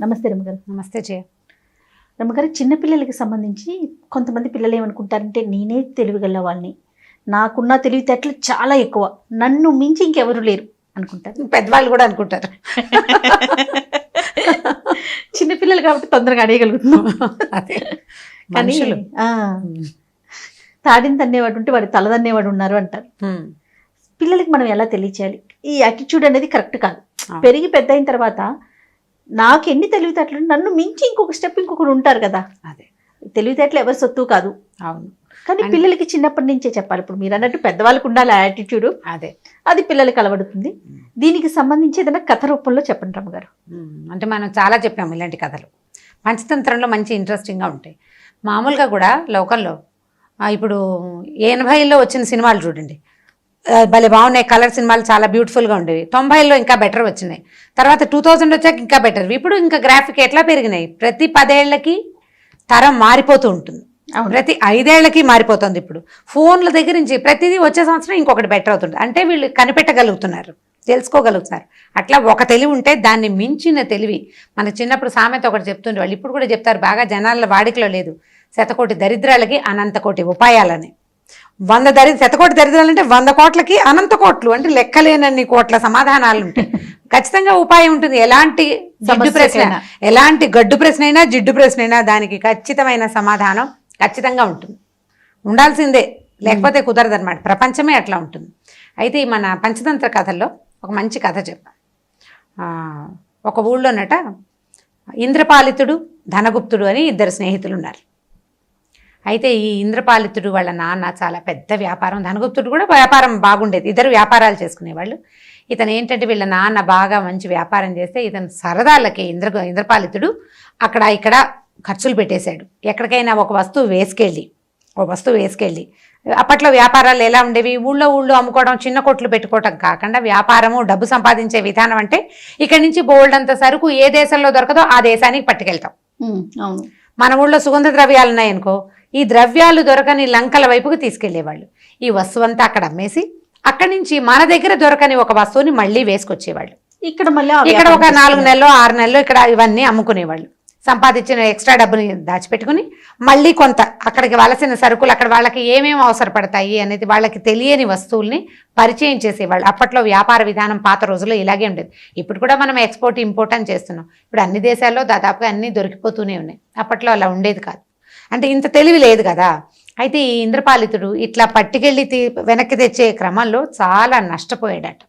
నమస్తే రమ్మగారు. నమస్తే జయ. రమ్మగారు, చిన్నపిల్లలకి సంబంధించి కొంతమంది పిల్లలు ఏమనుకుంటారంటే నేనే తెలివిగల వాళ్ళని, నాకున్న తెలివితేటలు చాలా ఎక్కువ, నన్ను మించి ఇంకెవరు లేరు అనుకుంటారు. పెద్దవాళ్ళు కూడా అనుకుంటారు. చిన్నపిల్లలు కాబట్టి తొందరగా అడగలుగుతున్నాం. అదే కానీ తాడిని తన్నేవాడు ఉంటే వాడి తలదన్నేవాడు ఉన్నారు అంటారు. పిల్లలకి మనం ఎలా తెలియచేయాలి? ఈ యాటిట్యూడ్ అనేది కరెక్ట్ కాదు. పెరిగి పెద్ద అయిన తర్వాత నాకు ఎన్ని తెలివితేటలు, నన్ను మించి ఇంకొక స్టెప్ ఇంకొకరు ఉంటారు కదా. అదే తెలివితేటలు ఎవరి సొత్తు కాదు. అవును, కానీ పిల్లలకి చిన్నప్పటి నుంచే చెప్పాలి. ఇప్పుడు మీరు అన్నట్టు పెద్దవాళ్ళకు ఉండాలి యాటిట్యూడ్, అదే అది పిల్లలకి అలవడుతుంది. దీనికి సంబంధించి ఏదైనా కథ రూపంలో చెప్పండి రమ్మగారు. అంటే మనం చాలా చెప్పాము ఇలాంటి కథలు. పంచతంత్రంలో మంచి ఇంట్రెస్టింగ్గా ఉంటాయి. మామూలుగా కూడా లోకల్లో ఇప్పుడు 80లో వచ్చిన సినిమాలు చూడండి, భలే బాగున్నాయి. కలర్ సినిమాలు చాలా బ్యూటిఫుల్గా ఉండేవి. 90లో ఇంకా బెటర్ వచ్చినాయి. తర్వాత 2000 వచ్చాక ఇంకా బెటర్. ఇప్పుడు ఇంకా గ్రాఫిక్ ఎట్లా పెరిగినాయి. ప్రతి 10 ఏళ్లకి తరం మారిపోతూ ఉంటుంది, ప్రతి 5 ఏళ్లకి మారిపోతుంది. ఇప్పుడు ఫోన్ల దగ్గర నుంచి ప్రతిదీ వచ్చే సంవత్సరం ఇంకొకటి బెటర్ అవుతుంది. అంటే వీళ్ళు కనిపెట్టగలుగుతున్నారు, తెలుసుకోగలుగుతున్నారు. అట్లా ఒక తెలివి ఉంటే దాన్ని మించిన తెలివి. మన చిన్నప్పుడు సామెత ఒకటి చెప్తుండే వాళ్ళు, ఇప్పుడు కూడా చెప్తారు, బాగా జనాల వాడికలో లేదు. శతకోటి దరిద్రాలకి అనంత కోటి ఉపాయాలని. 100 శతకోటి దరిద్రాలంటే 100 కోట్లకి అనంత కోట్లు, అంటే లెక్కలేనన్ని కోట్ల సమాధానాలు ఉంటాయి. ఖచ్చితంగా ఉపాయం ఉంటుంది. ఎలాంటి జిడ్డు ప్రశ్న, ఎలాంటి గడ్డు ప్రశ్న అయినా జిడ్డు ప్రశ్న అయినా దానికి ఖచ్చితమైన సమాధానం ఖచ్చితంగా ఉంటుంది, ఉండాల్సిందే. లేకపోతే కుదరదు అనమాట. ప్రపంచమే అట్లా ఉంటుంది. అయితే మన పంచతంత్ర కథల్లో ఒక మంచి కథ చెప్పాను. ఒక ఊళ్ళోనట ఇంద్రపాలితుడు, ధనగుప్తుడు అని 2 స్నేహితులు ఉన్నారు. అయితే ఈ ఇంద్రపాలితుడు వాళ్ళ నాన్న చాలా పెద్ద వ్యాపారం, ధనగుప్తుడు కూడా వ్యాపారం బాగుండేది. 2 వ్యాపారాలు చేసుకునేవాళ్ళు. ఇతను ఏంటంటే వీళ్ళ నాన్న బాగా మంచి వ్యాపారం చేస్తే ఇతను సరదాలకి ఇంద్రపాలితుడు అక్కడ ఇక్కడ ఖర్చులు పెట్టేశాడు. ఎక్కడికైనా ఒక వస్తువు వేసుకెళ్ళి అప్పట్లో వ్యాపారాలు ఎలా ఉండేవి, ఊళ్ళో అమ్ముకోవడం, చిన్న కొట్లు పెట్టుకోవటం కాకుండా వ్యాపారము, డబ్బు సంపాదించే విధానం అంటే ఇక్కడి నుంచి బోల్డంత సరుకు ఏ దేశంలో దొరకదో ఆ దేశానికి పట్టుకెళ్తాం. మన ఊళ్ళో సుగంధ ద్రవ్యాలు ఉన్నాయనుకో, ఈ ద్రవ్యాలు దొరకని లంకల వైపుకు తీసుకెళ్లేవాళ్ళు. ఈ వస్తువు అంతా అక్కడ అమ్మేసి అక్కడి నుంచి మన దగ్గర దొరకని ఒక వస్తువుని మళ్ళీ వేసుకొచ్చేవాళ్ళు. ఇక్కడ ఒక 4 నెలలో 6 నెలలో ఇక్కడ ఇవన్నీ అమ్ముకునేవాళ్ళు. సంపాదించిన ఎక్స్ట్రా డబ్బుని దాచిపెట్టుకుని మళ్ళీ కొంత అక్కడికి వలసిన సరుకులు, అక్కడ వాళ్ళకి ఏమేమి అవసరపడతాయి అనేది వాళ్ళకి తెలియని వస్తువుల్ని పరిచయం చేసేవాళ్ళు. అప్పట్లో వ్యాపార విధానం పాత రోజుల్లో ఇలాగే ఉండేది. ఇప్పుడు కూడా మనం ఎక్స్పోర్ట్ ఇంపోర్ట్ అని చేస్తున్నాం. ఇప్పుడు అన్ని దేశాల్లో దాదాపుగా అన్నీ దొరికిపోతూనే ఉన్నాయి. అప్పట్లో అలా ఉండేది కాదు. అంటే ఇంత తెలివి లేదు కదా. అయితే ఈ ఇంద్రపాలితుడు ఇట్లా పట్టుకెళ్ళి వెనక్కి తెచ్చే క్రమంలో చాలా నష్టపోయాడట.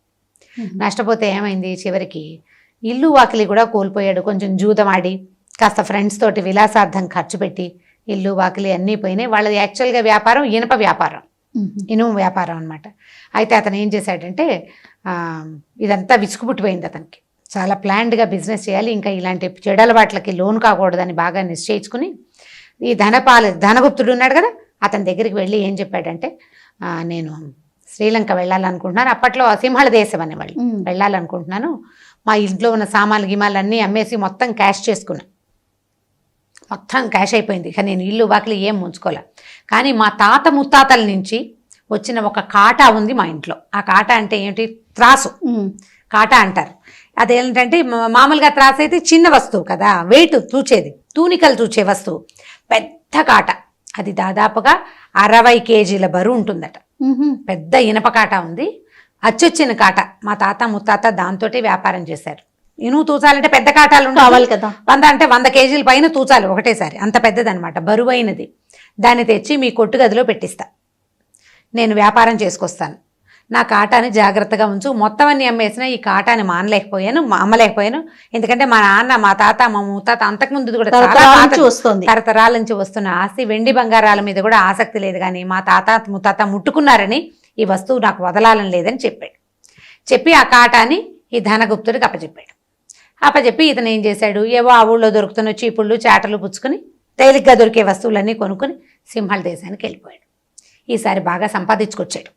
నష్టపోతే ఏమైంది, చివరికి ఇల్లు వాకిలి కూడా కోల్పోయాడు. కొంచెం జూదమాడి కాస్త ఫ్రెండ్స్ తోటి విలాసార్థం ఖర్చు పెట్టి ఇల్లు వాకిలి అన్నీ పోయినాయి. వాళ్ళది యాక్చువల్గా వ్యాపారం ఇనుప వ్యాపారం, ఇనుము వ్యాపారం అనమాట. అయితే అతను ఏం చేశాడంటే ఇదంతా విసుగుపుట్టిపోయింది అతనికి. చాలా ప్లాన్డ్గా బిజినెస్ చేయాలి, ఇంకా ఇలాంటి చెడలవాట్లకి లోన్ కాకూడదని బాగా నిశ్చయించుకుని ఈ ధనగుప్తుడు ఉన్నాడు కదా, అతని దగ్గరికి వెళ్ళి ఏం చెప్పాడంటే, నేను శ్రీలంక వెళ్ళాలనుకుంటున్నాను. అప్పట్లో సింహళ దేశం అనేవాళ్ళు. వెళ్ళాలనుకుంటున్నాను. మా ఇంట్లో ఉన్న సామాన్లు గిమాలు అన్నీ అమ్మేసి మొత్తం క్యాష్ చేసుకున్నాను. మొత్తం క్యాష్ అయిపోయింది. ఇక నేను ఇల్లు వాకిలి ఏం ఉంచుకోలే. కానీ మా తాత ముత్తాతల నుంచి వచ్చిన ఒక కాటా ఉంది మా ఇంట్లో. ఆ కాటా అంటే ఏంటి, త్రాసు, కాటా అంటారు. అదేంటంటే మామూలుగా త్రాసు అయితే చిన్న వస్తువు కదా, వెయిట్ తూచేది, తూనికలు తూచే వస్తువు. పెద్ద కాట, అది దాదాపుగా 60 కేజీల బరువు ఉంటుందట. పెద్ద ఇనప కాట ఉంది, అచ్చొచ్చిన కాట. మా తాత ముత్తాత దాంతో వ్యాపారం చేశారు. ఇనుము తూచాలంటే పెద్ద కాటాలు కావాలి కదా, 100 కేజీల పైన తూచాలి ఒకటేసారి, అంత పెద్దదనమాట, బరువైనది. దాన్ని తెచ్చి మీ కొట్టు గదిలో పెట్టిస్తా, నేను వ్యాపారం చేసుకొస్తాను, నా కాటాని జాగ్రత్తగా ఉంచు. మొత్తం అన్ని అమ్మేసినా ఈ కాటాని అమ్మలేకపోయాను. ఎందుకంటే మా నాన్న, మా తాత, మా ముత్తాత అంతకుముందు కూడా తరతరాల నుంచి వస్తున్న ఆస్తి, వెండి బంగారాల మీద కూడా ఆసక్తి లేదు. కానీ మా తాత ముత్తాత ముట్టుకున్నారని ఈ వస్తువు నాకు వదలాలని లేదని చెప్పాడు. చెప్పి ఆ కాటాని ఈ ధనగుప్తుడికి అప్పచెప్పి ఇతను ఏం చేశాడు, ఏవో ఆ ఊళ్ళో దొరుకుతున్న చీపుళ్ళు చాటలు పుచ్చుకొని తేలిగ్గా దొరికే వస్తువులన్నీ కొనుక్కొని సింహళ దేశానికి వెళ్ళిపోయాడు. ఈసారి బాగా సంపాదించాడు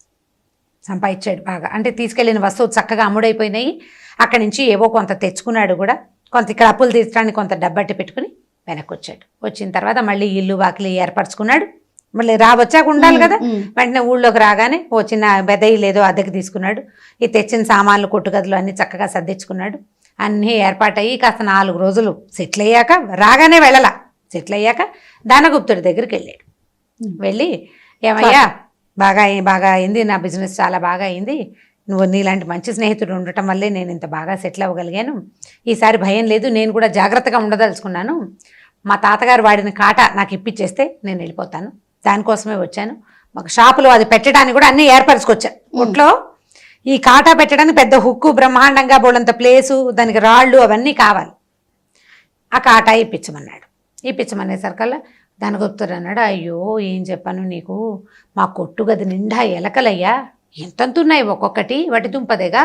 బాగా. అంటే తీసుకెళ్లిన వస్తువు చక్కగా అమ్ముడైపోయినాయి. అక్కడి నుంచి ఏవో కొంత తెచ్చుకున్నాడు కూడా. కొంత ఇక్కడ అప్పులు తీర్చడానికి కొంత డబ్బట్టి పెట్టుకుని వెనక్కి వచ్చాడు. వచ్చిన తర్వాత మళ్ళీ ఇల్లు వాకిలి ఏర్పరచుకున్నాడు. మళ్ళీ వచ్చాక ఉండాలి కదా. వెంటనే ఊళ్ళోకి రాగానే ఓ చిన్న బెదయి లేదో అద్దెకి తీసుకున్నాడు. ఈ తెచ్చిన సామాన్లు కొట్టుగదులు అన్నీ చక్కగా సర్దించుకున్నాడు. అన్నీ ఏర్పాటయ్యి కాస్త 4 రోజులు సెటిల్ అయ్యాక రాగానే వెళ్ళాల. సెటిల్ అయ్యాక దానగుప్తుడి దగ్గరికి వెళ్ళాడు. వెళ్ళి ఏమయ్యా బాగా అయింది, నా బిజినెస్ చాలా బాగా అయింది, నువ్వు నీలాంటి మంచి స్నేహితుడు ఉండటం వల్లే నేను ఇంత బాగా సెటిల్ అవ్వగలిగాను, ఈసారి భయం లేదు, నేను కూడా జాగ్రత్తగా ఉండదలుచుకున్నాను, మా తాతగారు వాడిన కాటా నాకు ఇప్పించేస్తే నేను వెళ్ళిపోతాను, దానికోసమే వచ్చాను, మాకు షాపులో అది పెట్టడానికి కూడా అన్నీ ఏర్పరచుకొచ్చా, ఒట్లో ఈ కాటా పెట్టడానికి పెద్ద హుక్కు బ్రహ్మాండంగా బోళ్ళంత ప్లేసు, దానికి రాళ్ళు అవన్నీ కావాలి, ఆ కాటా ఇప్పించమన్నాడు. ఇప్పించమనేసరికల్లా దానగుప్తుడు అన్నాడు, అయ్యో ఏం చెప్పాను నీకు, మా కొట్టు గది నిండా ఎలకలయ్యా, ఎంతంతున్నాయి ఒక్కొక్కటి, వాటి దుంపదేగా,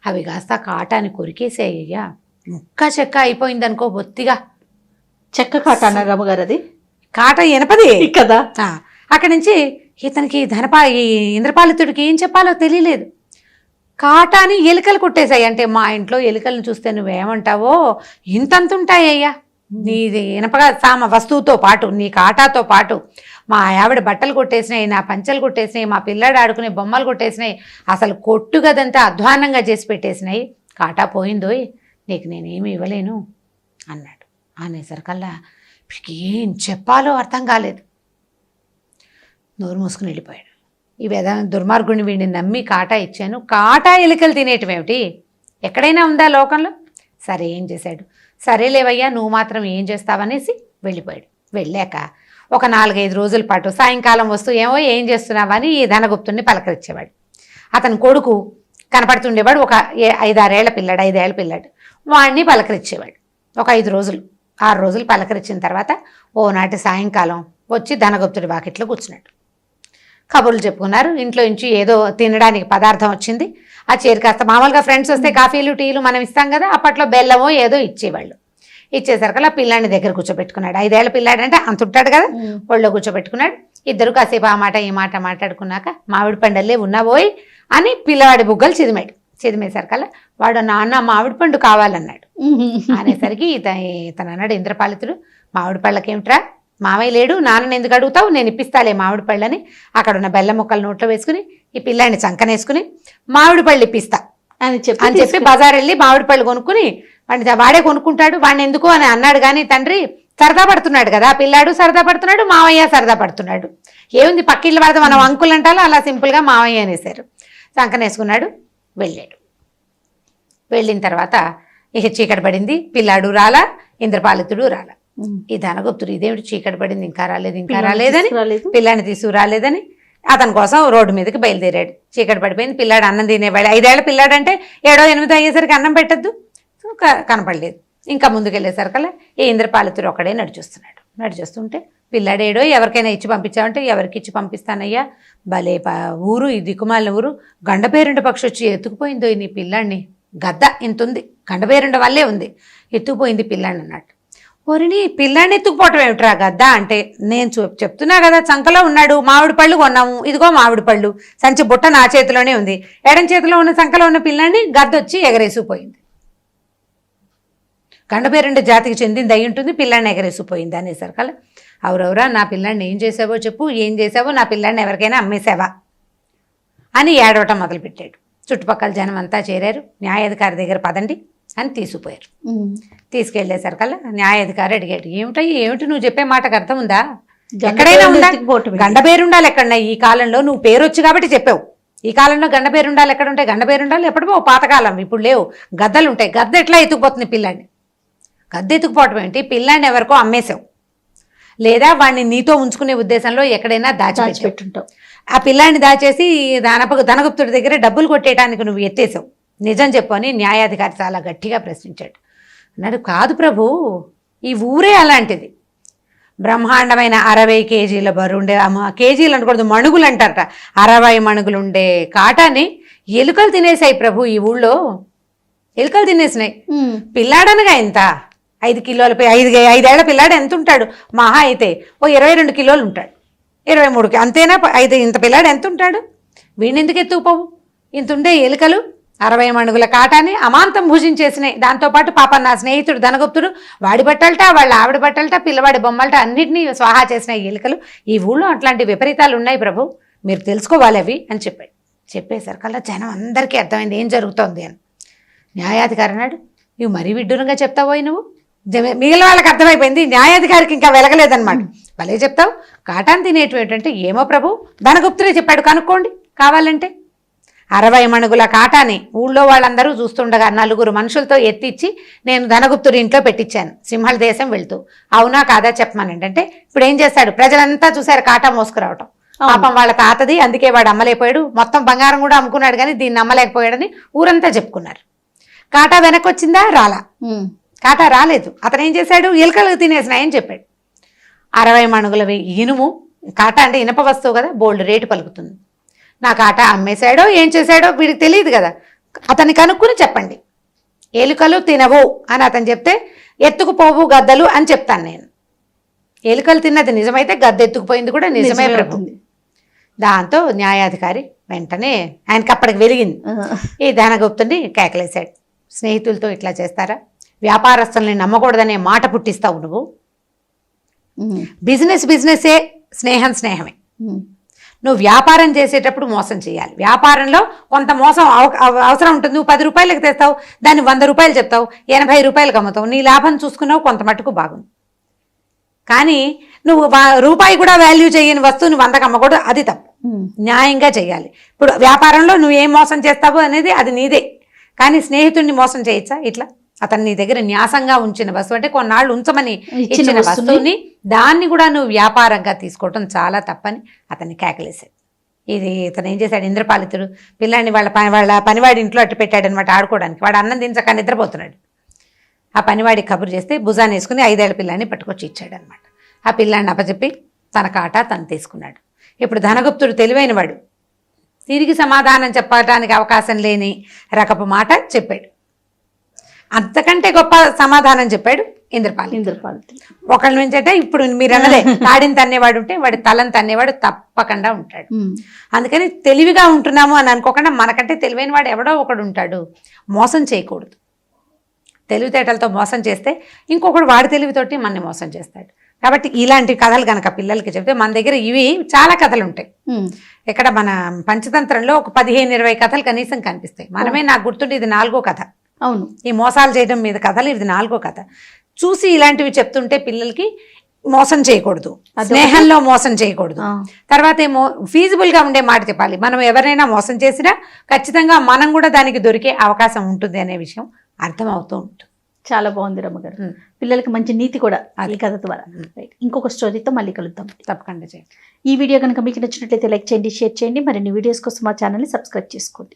అవి కాస్త కాటాని కొరికేసేయ్యా, ముక్క చెక్క అయిపోయింది అనుకో బొత్తిగా. చెక్క కాట అన్నారు అమ్మగారు, అది కాట ఎనపది కదా. అక్కడి నుంచి ఇతనికి ఈ ఇంద్రపాలితుడికి ఏం చెప్పాలో తెలియలేదు. కాటాని ఎలుకలు కొట్టేశాయి. అంటే మా ఇంట్లో ఎలుకలను చూస్తే నువ్వేమంటావో ఇంతంతుంటాయ్యా, నీది ఇనపగా వస్తువుతో పాటు నీ కాటాతో పాటు మా ఆవిడ బట్టలు కొట్టేసినాయి, నా పంచలు కొట్టేసినాయి, మా పిల్లాడు ఆడుకునే బొమ్మలు కొట్టేసినాయి, అసలు కొట్టు గదంతా అధ్వాన్నంగా చేసి పెట్టేసినాయి, కాటా పోయిందోయ్, నీకు నేనేమి ఇవ్వలేను అన్నాడు. అనేసరికల్లా ఏం చెప్పాలో అర్థం కాలేదు, నోరు మూసుకుని వెళ్ళిపోయాడు. ఈ దుర్మార్గుడిని వీడిని నమ్మి కాటా ఇచ్చాను, కాటా ఎలుకలు తినేటివేమిటి, ఎక్కడైనా ఉందా లోకంలో? సరే ఏం చేశాడు, సరేలేవయ్యా నువ్వు మాత్రం ఏం చేస్తావనేసి వెళ్ళిపోయాడు. వెళ్ళాక ఒక 4-5 రోజుల పాటు సాయంకాలం వస్తూ ఏం చేస్తున్నావని ఈ ధనగుప్తుడిని పలకరించేవాడు. అతని కొడుకు కనపడుతుండేవాడు, ఒక 5-6 ఏళ్ల పిల్లాడు, వాడిని పలకరించేవాడు. ఒక 5 రోజులు 6 రోజులు పలకరించిన తర్వాత ఓనాటి సాయంకాలం వచ్చి ధనగుప్తుడి వాకిట్లో కూర్చున్నాడు. కబుర్లు చెప్పుకున్నారు. ఇంట్లో నుంచి ఏదో తినడానికి పదార్థం వచ్చింది, ఆ చేరు కాస్త మామూలుగా ఫ్రెండ్స్ వస్తే కాఫీలు టీలు మనం ఇస్తాం కదా, అప్పట్లో బెల్లమో ఏదో ఇచ్చేవాళ్ళు. ఇచ్చేసరికి ఆ పిల్లాడిని దగ్గర కూర్చోబెట్టుకున్నాడు. 5 ఏళ్ల పిల్లాడు అంటే అంత ఉంటాడు కదా, ఒళ్ళో కూర్చోబెట్టుకున్నాడు. ఇద్దరు కాసేపు ఆ మాట ఈ మాట మాట్లాడుకున్నాక మామిడి పండల్లే ఉన్నావోయ్ అని పిల్లవాడి బుగ్గలు చిదిమేసరికల్లా వాడు నాన్న మామిడి పండు కావాలన్నాడు. అనేసరికి ఇతను అన్నాడు ఇంద్రపాలితుడు, మామిడి పళ్ళకేమిట్రా, మామయ్య లేడు, నాన్నని ఎందుకు అడుగుతావు, నేను ఇప్పిస్తాలే మామిడి పళ్ళని. అక్కడ ఉన్న బెల్లం ముక్కలు నోట్లో వేసుకుని ఈ పిల్లాడిని చంకనేసుకుని మామిడి పళ్ళు ఇప్పిస్తా అని చెప్పి బజార్ వెళ్ళి మామిడి పళ్ళు కొనుక్కుని వాడే కొనుక్కుంటాడు. వాడిని ఎందుకు అని అన్నాడు. కానీ తండ్రి సరదా పడుతున్నాడు కదా, పిల్లాడు సరదా పడుతున్నాడు, మావయ్య సరదా పడుతున్నాడు, ఏముంది పక్కిళ్ళు పడితే మనం అంకులు అంటాలో అలా సింపుల్గా మావయ్య అనేసారు. చంకనేసుకున్నాడు, వెళ్ళాడు. వెళ్ళిన తర్వాత ఇక చీకటి పడింది, పిల్లాడు రాలా, ఇంద్రపాలితుడు రాలా. ఈ ధనగుప్తుడు ఇదేమిటి చీకటి పడింది ఇంకా రాలేదని పిల్లాడిని తీసుకురాలేదని అతని కోసం రోడ్డు మీదకి బయలుదేరాడు. చీకటి పడిపోయింది, పిల్లాడు అన్నం తినేవాడు. 5 ఏళ్ల పిల్లాడు అంటే 7-8 అయ్యేసరికి అన్నం పెట్టద్దు, కనపడలేదు. ఇంకా ముందుకెళ్ళేసరికల్లా ఈ ఇంద్రపాలితుడు ఒక్కడే నడిచొస్తుంటే పిల్లాడేడో ఎవరికైనా ఇచ్చి పంపించామంటే ఎవరికి ఇచ్చి పంపిస్తానయ్యా, భలే ఊరు, ఈ దిక్కుమాలిన ఊరు, గండపేరుండ పక్షి వచ్చి ఎత్తుకుపోయిందో నీ పిల్లాడిని, గద్ద ఇంతుంది, గండపేరుండ వల్లే ఉంది, ఎత్తుకుపోయింది పిల్లాడిని అన్నట్టు. ఒరిని పిల్లాడిని ఎత్తుకుపోవటం ఏమిట్రా గద్ద అంటే, నేను చెప్తున్నా కదా చంకలో ఉన్నాడు, మామిడి పళ్ళు కొన్నాము, ఇదిగో మామిడి పళ్ళు, సంచి బుట్ట నా చేతిలోనే ఉంది, ఎడం చేతిలో ఉన్న చంకలో ఉన్న పిల్లాడిని గద్ద వచ్చి ఎగరేసిపోయింది, గండపేరుండ జాతికి చెందింది అయి ఉంటుంది, పిల్లాడిని ఎగరేసిపోయింది అనేసరికల్లా అవురవురా నా పిల్లాడిని ఏం చేసావో చెప్పు, ఏం చేసావో, నా పిల్లాడిని ఎవరికైనా అమ్మేసావా అని ఏడవటం మొదలుపెట్టాడు. చుట్టుపక్కల జనం అంతా చేరారు. న్యాయాధికారి దగ్గర పదండి అని తీసుకుపోయారు. తీసుకెళ్లేసరికల్లా న్యాయాధికారి అడిగాడు, ఏమిటి నువ్వు చెప్పే మాటకు అర్థం ఉందా, ఎక్కడైనా ఉందా, గండపేరుండాలి ఎక్కడన్నా, ఈ కాలంలో నువ్వు పేరు వచ్చి కాబట్టి చెప్పావు, ఈ కాలంలో గండపేరుండాలి ఎక్కడ ఉంటాయి, గండపేరుండాలి ఎప్పుడో పాతకాలం, ఇప్పుడు లేవు, గద్దలు ఉంటాయి, గద్ద ఎట్లా ఎత్తుకుపోతుంది పిల్లాడిని, గద్ద ఎత్తుకుపోవటం ఏంటి, పిల్లాడిని ఎవరికో అమ్మేశావు, లేదా వాడిని నీతో ఉంచుకునే ఉద్దేశంలో ఎక్కడైనా దాచిపెట్టుంటావు, ఆ పిల్లాడిని దాచేసి ధనగుప్తుడి దగ్గర డబ్బులు కొట్టేయడానికి నువ్వు ఎత్తేసావు, నిజం చెప్పు అని న్యాయాధికారి చాలా గట్టిగా ప్రశ్నించాడు. అన్నాడు, కాదు ప్రభు, ఈ ఊరే అలాంటిది, బ్రహ్మాండమైన 60 కేజీల బరుండే, కేజీలు అనకూడదు మణుగులు అంటారట, 60 మణుగులుండే కాటాని ఎలుకలు తినేసాయి ప్రభు, ఈ ఊళ్ళో ఎలుకలు తినేసినాయి. పిల్లాడనగా ఎంత 5 కిలోల 5 ఏళ్ల పిల్లాడు ఎంత ఉంటాడు, మహా అయితే ఓ 22 కిలోలు ఉంటాడు, 23 అంతేనా, ఇంత పిల్లాడు ఎంత ఉంటాడు, వీడిని ఎందుకు ఎత్తుకుపోవు, ఇంత ఉండే ఎలుకలు 60 మణుగుల కాటాన్ని అమాంతం భుజించేసినాయి. దాంతోపాటు పాప నా స్నేహితుడు ధనగుప్తుడు వాడి బట్టలట, వాళ్ళ ఆవిడ బట్టలట, పిల్లవాడి బొమ్మలట అన్నింటినీ స్వాహా చేసిన ఎలుకలు, ఈ ఊళ్ళో అట్లాంటి విపరీతాలు ఉన్నాయి ప్రభు, మీరు తెలుసుకోవాలి అవి అని చెప్పాడు. చెప్పేసరికల్లా జనం అందరికీ అర్థమైంది ఏం జరుగుతోంది అని. న్యాయాధికారి అన్నాడు, ఇవి మరీ విడ్డూరంగా చెప్తావో నువ్వు. మిగిలిన వాళ్ళకి అర్థమైపోయింది, న్యాయాధికారికి ఇంకా వెలగలేదన్నమాట. భలే చెప్తావు. కాటాన్ని తినేటువంటి ఏమో ప్రభు, ధనగుప్తుడే చెప్పాడు, కనుక్కోండి కావాలంటే. 60 మణుగుల కాటాని ఊళ్ళో వాళ్ళందరూ చూస్తుండగా 4 మనుషులతో ఎత్తిచ్చి నేను ధనగుప్తుడి ఇంట్లో పెట్టించాను సింహళ దేశం వెళ్తూ. అవునా కాదా చెప్పమనండి అంటే ఇప్పుడు ఏం చేస్తాడు, ప్రజలంతా చూశారు కాటా మోసుకురావటం. పాపం వాళ్ళ తాతది, అందుకే వాడు అమ్మలేకపోయాడు. మొత్తం బంగారం కూడా అమ్ముకున్నాడు కానీ దీన్ని అమ్మలేకపోయాడని ఊరంతా చెప్పుకున్నారు. కాటా వెనక్కి వచ్చిందా? రాలా. కాటా రాలేదు. అతను ఏం చేశాడు, ఎలుకలు తినేసినాయని చెప్పాడు. 60 మణుగుల ఇనుము, కాటా అంటే ఇనప వస్తువు కదా, బోల్డ్ రేటు పలుకుతుంది. నా కాటా అమ్మేశాడో ఏం చేశాడో వీడికి తెలియదు కదా, అతన్ని కనుక్కుని చెప్పండి. ఎలుకలు తినవు అని అతను చెప్తే ఎత్తుకుపోవు గద్దలు అని చెప్తాను నేను. ఎలుకలు తిన్నది నిజమైతే గద్ద ఎత్తుకుపోయింది కూడా నిజమే ప్రభు. దాంతో న్యాయాధికారి వెంటనే ఆయనకి అప్పటికి వెలిగింది. ఈ ధనగుప్తుని కేకలేశాడు. స్నేహితులతో ఇట్లా చేస్తారా? వ్యాపారస్తుల్ని నమ్మకూడదనే మాట పుట్టిస్తావు నువ్వు. బిజినెస్సే, స్నేహం స్నేహమే. నువ్వు వ్యాపారం చేసేటప్పుడు మోసం చేయాలి. వ్యాపారంలో కొంత మోసం అవసరం ఉంటుంది. నువ్వు 10 రూపాయలకు తెస్తావు, దాన్ని 100 రూపాయలు చెప్తావు, 80 రూపాయలకు అమ్ముతావు, నీ లాభం చూసుకున్నావు, కొంత మట్టుకు బాగుంది. కానీ నువ్వు రూపాయి కూడా వాల్యూ చేయని వస్తువుని 100కి అమ్మకూడదు, అది తప్పు. న్యాయంగా చేయాలి. ఇప్పుడు వ్యాపారంలో నువ్వు ఏం మోసం చేస్తావు అనేది అది నీదే. కానీ స్నేహితుడిని మోసం చేయొచ్చా ఇట్లా? అతను నీ దగ్గర న్యాసంగా ఉంచిన వస్తువు, అంటే కొన్నాళ్ళు ఉంచమని ఇచ్చిన వస్తువుని దాన్ని కూడా నువ్వు వ్యాపారంగా తీసుకోవటం చాలా తప్పని అతన్ని కేకలేశాడు. ఇది ఇతను ఏం చేశాడు, ఇంద్రపాలితుడు పిల్లాన్ని వాళ్ళ పనివాడి ఇంట్లో అట్టు పెట్టాడనమాట ఆడుకోవడానికి. వాడు అన్నం తినక నిద్రపోతున్నాడు. ఆ పనివాడి కబురు చేస్తే భుజాన్ని వేసుకుని 5 ఏళ్ల పిల్లాన్ని పట్టుకొచ్చి ఇచ్చాడనమాట. ఆ పిల్లాన్ని అప్పచెప్పి తన కాటా తను తీసుకున్నాడు. ఇప్పుడు ధనగుప్తుడు తెలివైనవాడు, తిరిగి సమాధానం చెప్పడానికి అవకాశం లేని రకపు మాట చెప్పాడు. అంతకంటే గొప్ప సమాధానం చెప్పాడు ఇంద్రపాలితుడు. ఒకళ్ళ నుంచి అంటే ఇప్పుడు మీరు అన్నదే, తాడిని తన్నేవాడు ఉంటే వాడి తలని తన్నేవాడు తప్పకుండా ఉంటాడు. అందుకని తెలివిగా ఉంటున్నాము అని అనుకోకుండా మనకంటే తెలివైన వాడు ఎవడో ఒకడు ఉంటాడు. మోసం చేయకూడదు. తెలివితేటలతో మోసం చేస్తే ఇంకొకడు వాడి తెలివితోటి మనని మోసం చేస్తాడు. కాబట్టి ఇలాంటి కథలు కనుక పిల్లలకి చెప్తే, మన దగ్గర ఇవి చాలా కథలు ఉంటాయి. ఇక్కడ మన పంచతంత్రంలో ఒక 15-20 కథలు కనీసం కనిపిస్తాయి. మనమే, నాకు గుర్తుంటే ఇది 4వ కథ. అవును, ఈ మోసాలు చేయడం మీద కథలు ఇది 4వ కథ. చూసి ఇలాంటివి చెప్తుంటే పిల్లలకి మోసం చేయకూడదు, స్నేహంలో మోసం చేయకూడదు. తర్వాత ఏమో ఫీజిబుల్ గా ఉండే మాట చెప్పాలి. మనం ఎవరైనా మోసం చేసినా ఖచ్చితంగా మనం కూడా దానికి దొరికే అవకాశం ఉంటుంది అనే విషయం అర్థమవుతూ ఉంటుంది. చాలా బాగుంది రమ్మగారు. పిల్లలకి మంచి నీతి కూడా ఈ కథ ద్వారా. ఇంకొక స్టోరీతో మళ్ళీ కలుద్దాం. తప్పకుండా చేయండి. ఈ వీడియో కనుక మీకు నచ్చినట్లయితే లైక్ చేయండి, షేర్ చేయండి. మరిన్ని వీడియోస్ కోసం మా ఛానల్ని సబ్స్క్రైబ్ చేసుకోండి.